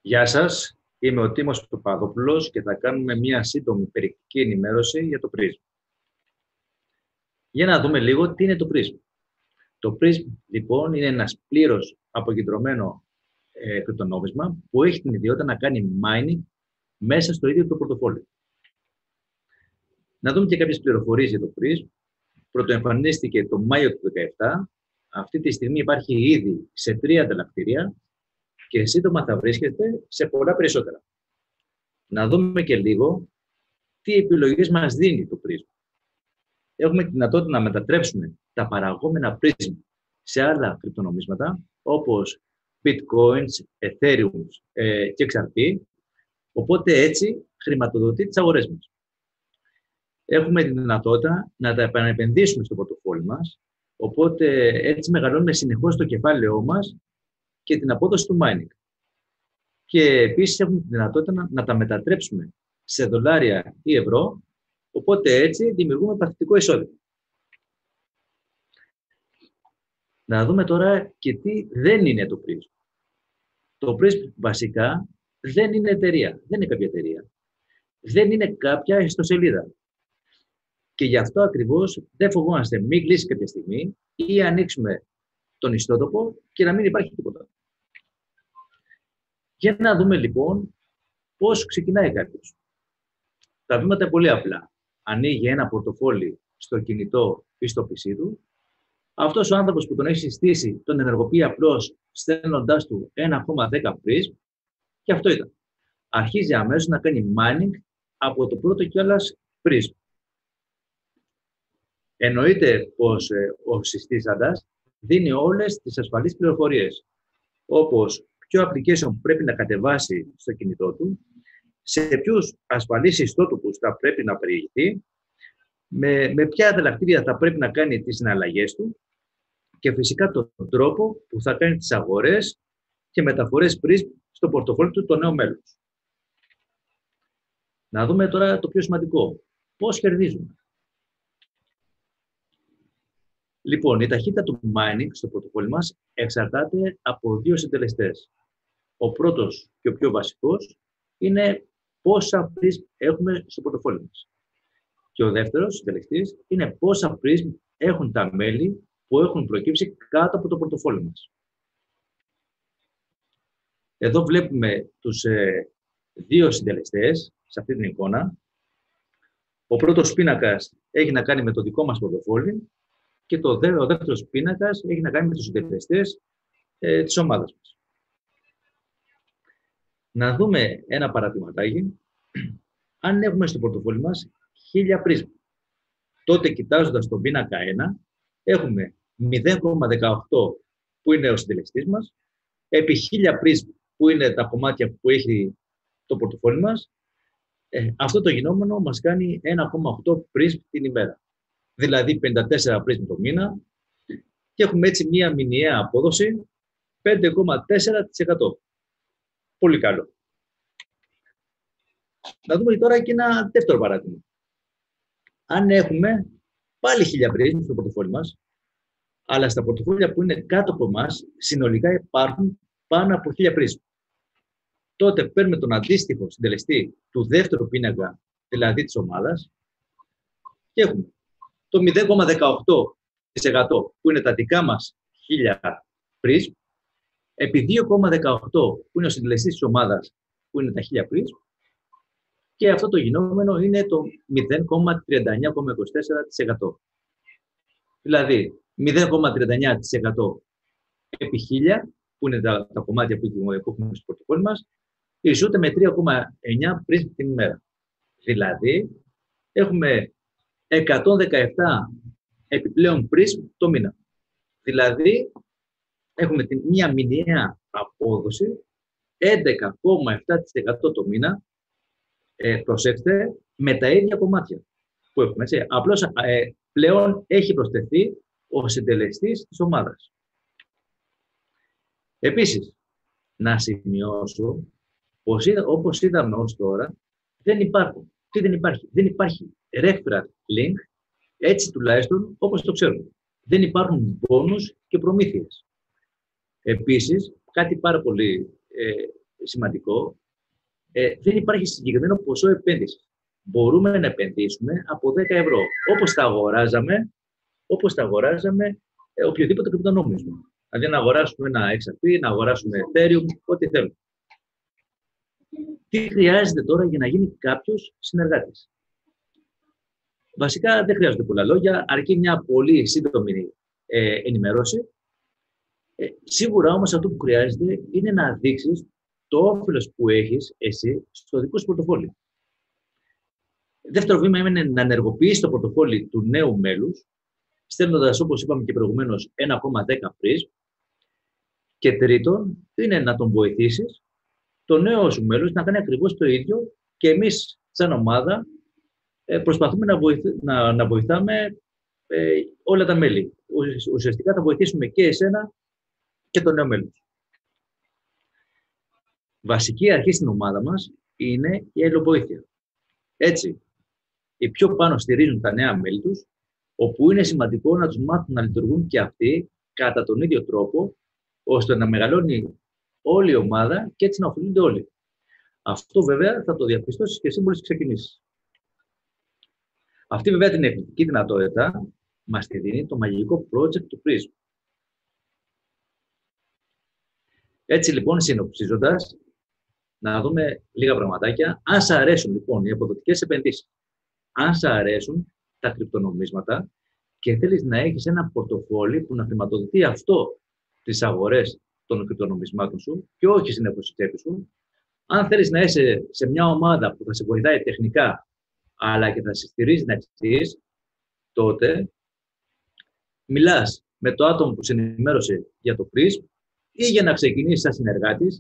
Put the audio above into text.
Γεια σας, είμαι ο Τίμος Παπαδόπουλος και θα κάνουμε μια σύντομη περιεκτική ενημέρωση για το PRISM. Για να δούμε λίγο τι είναι το PRISM. Το PRISM, λοιπόν, είναι ένας πλήρως αποκεντρωμένο κρυπτονόμισμα που έχει την ιδιότητα να κάνει mining μέσα στο ίδιο το πορτοφόλι. Να δούμε και κάποιες πληροφορίες για το PRISM. Πρωτοεμφανίστηκε το Μάιο του 2017. Αυτή τη στιγμή υπάρχει ήδη σε 3 ανταλλακτήρια και σύντομα θα βρίσκεται σε πολλά περισσότερα. Να δούμε και λίγο τι επιλογές μας δίνει το PRISM. Έχουμε τη δυνατότητα να μετατρέψουμε τα παραγόμενα PRISM σε άλλα κρυπτονομίσματα, όπως Bitcoins, Ethereum και XRP, οπότε έτσι χρηματοδοτεί τις αγορές μας. Έχουμε τη δυνατότητα να τα επανεπενδύσουμε στο πορτοφόλι μας, οπότε έτσι μεγαλώνουμε συνεχώς το κεφάλαιό μας και την απόδοση του mining. Και επίσης έχουμε τη δυνατότητα να τα μετατρέψουμε σε δολάρια ή ευρώ, οπότε έτσι δημιουργούμε παθητικό εισόδημα. Να δούμε τώρα και τι δεν είναι το PRISM. Το PRISM βασικά δεν είναι εταιρεία, δεν είναι κάποια εταιρεία. Δεν είναι κάποια ιστοσελίδα. Και γι' αυτό ακριβώς δεν φοβόμαστε μην κλείσει κάποια στιγμή ή ανοίξουμε τον ιστότοπο και να μην υπάρχει τίποτα. Για να δούμε λοιπόν πώς ξεκινάει κάποιος. Τα βήματα είναι πολύ απλά. Ανοίγει ένα πορτοφόλι στο κινητό ή στο PC του. Αυτός ο άνθρωπος που τον έχει συστήσει τον ενεργοποιεί απλώς στέλνοντάς του 1,10 PRISM και αυτό ήταν. Αρχίζει αμέσως να κάνει mining από το πρώτο κιόλας PRISM. Εννοείται πως ο συστήσαντας δίνει όλες τις ασφαλείς πληροφορίες, όπως ποιο application πρέπει να κατεβάσει στο κινητό του, σε ποιους ασφαλείς ιστότοπους θα πρέπει να περιηγηθεί, με ποια ανταλλακτήρια θα πρέπει να κάνει τις συναλλαγές του και φυσικά τον τρόπο που θα κάνει τις αγορές και μεταφορές PRISM στο πορτοφόλι του το νέο μέλος. Να δούμε τώρα το πιο σημαντικό. Πώς κερδίζουμε. Λοιπόν, η ταχύτητα του mining στο πορτοφόλι μας εξαρτάται από 2 συντελεστές. Ο πρώτος και ο πιο βασικός είναι πόσα PRISM έχουμε στο πορτοφόλι μας. Και ο δεύτερος συντελεστής είναι πόσα PRISM έχουν τα μέλη που έχουν προκύψει κάτω από το πορτοφόλι μας. Εδώ βλέπουμε τους 2 συντελεστές σε αυτή την εικόνα. Ο πρώτος πίνακας έχει να κάνει με το δικό μας πορτοφόλι και ο δεύτερος πίνακας έχει να κάνει με τους συντελεστές της ομάδας μας. Να δούμε ένα παραδειγματάκι. Αν έχουμε στο πορτοφόλι μας 1000 PRISM, τότε κοιτάζοντας τον πίνακα 1, έχουμε 0,18 που είναι ο συντελεστής μας, επί 1000 PRISM που είναι τα κομμάτια που έχει το πορτοφόλι μας, αυτό το γινόμενο μας κάνει 1,8 PRISM την ημέρα. Δηλαδή 54 PRISM το μήνα και έχουμε έτσι μία μηνιαία απόδοση 5,4%. Πολύ καλό. Να δούμε τώρα και ένα δεύτερο παράδειγμα. Αν έχουμε πάλι 1000 PRISM στο πορτοφόλι μας, αλλά στα πορτοφόλια που είναι κάτω από εμάς, συνολικά υπάρχουν πάνω από 1000 PRISM. Τότε παίρνουμε τον αντίστοιχο συντελεστή του δεύτερου πίνακα, δηλαδή της ομάδας, και έχουμε το 0,18% που είναι τα δικά μας 1000 PRISM, επί 2,18 που είναι ο συντελεστής της ομάδας, που είναι τα 1000 PRISM, και αυτό το γινόμενο είναι το 0,39,24%. Δηλαδή, 0,39% επί 1000, που είναι τα κομμάτια που έχουμε στο πορτοφόλι μας, ισούται με 3,9 PRISM την ημέρα. Δηλαδή, έχουμε 117 επιπλέον PRISM το μήνα. Δηλαδή, έχουμε μια μηνιαία απόδοση 11,7% το μήνα, προσέξτε, με τα ίδια κομμάτια που έχουμε. Έτσι. Απλώς πλέον έχει προσθεθεί ο συντελεστής της ομάδας. Επίσης, να σημειώσω πως όπως είδαμε ως τώρα, δεν υπάρχουν. Τι δεν υπάρχει. Δεν υπάρχει referral link, έτσι τουλάχιστον όπως το ξέρουμε. Δεν υπάρχουν μπόνους και προμήθειες. Επίσης, κάτι πάρα πολύ σημαντικό, δεν υπάρχει συγκεκριμένο ποσό επένδυσης. Μπορούμε να επενδύσουμε από 10 ευρώ, όπως τα αγοράζαμε οποιοδήποτε κρυπτονόμισμα. Δηλαδή να αγοράσουμε ένα XRP, να αγοράσουμε Ethereum, ό,τι θέλουμε. Τι χρειάζεται τώρα για να γίνει κάποιος συνεργάτης? Βασικά δεν χρειάζονται πολλά λόγια, αρκεί μια πολύ σύντομη ενημέρωση. Σίγουρα όμως αυτό που χρειάζεται είναι να δείξεις το όφελος που έχεις εσύ στο δικό σου πορτοφόλι. Δεύτερο βήμα είναι να ενεργοποιήσεις το πορτοφόλι του νέου μέλους, στέλνοντας, όπως είπαμε και προηγουμένως, 1,10 φρις. Και τρίτον, είναι να τον βοηθήσεις, το νέο σου μέλος, να κάνει ακριβώς το ίδιο και εμείς, σαν ομάδα, προσπαθούμε να βοηθάμε όλα τα μέλη. Ουσιαστικά θα βοηθήσουμε και εσένα και το νέο μέλος. Βασική αρχή στην ομάδα μας είναι η αλληλοβοήθεια. Έτσι, οι πιο πάνω στηρίζουν τα νέα μέλη τους, όπου είναι σημαντικό να τους μάθουν να λειτουργούν και αυτοί κατά τον ίδιο τρόπο, ώστε να μεγαλώνει όλη η ομάδα και έτσι να ωφελούνται όλοι. Αυτό βέβαια θα το διαπιστώσεις και εσύ μόλις ξεκινήσεις. Αυτή βέβαια την εκπληκτική δυνατότητα μας τη δίνει το μαγικό project του Prism. Έτσι λοιπόν, συνοψίζοντας, να δούμε λίγα πραγματάκια. Αν σ' αρέσουν λοιπόν οι αποδοτικές επενδύσεις, αν σ' αρέσουν τα κρυπτονομίσματα και θέλεις να έχεις ένα πορτοφόλι που να χρηματοδοτεί αυτό τις αγορές των κρυπτονομισμάτων σου και όχι συνεχώς στη τσέπη σου, αν θέλεις να είσαι σε μια ομάδα που θα σε βοηθάει τεχνικά αλλά και θα σε στηρίζει να εξηγείς, τότε μιλάς με το άτομο που σε ενημέρωσε για το Prism ή για να ξεκινήσεις σαν συνεργάτης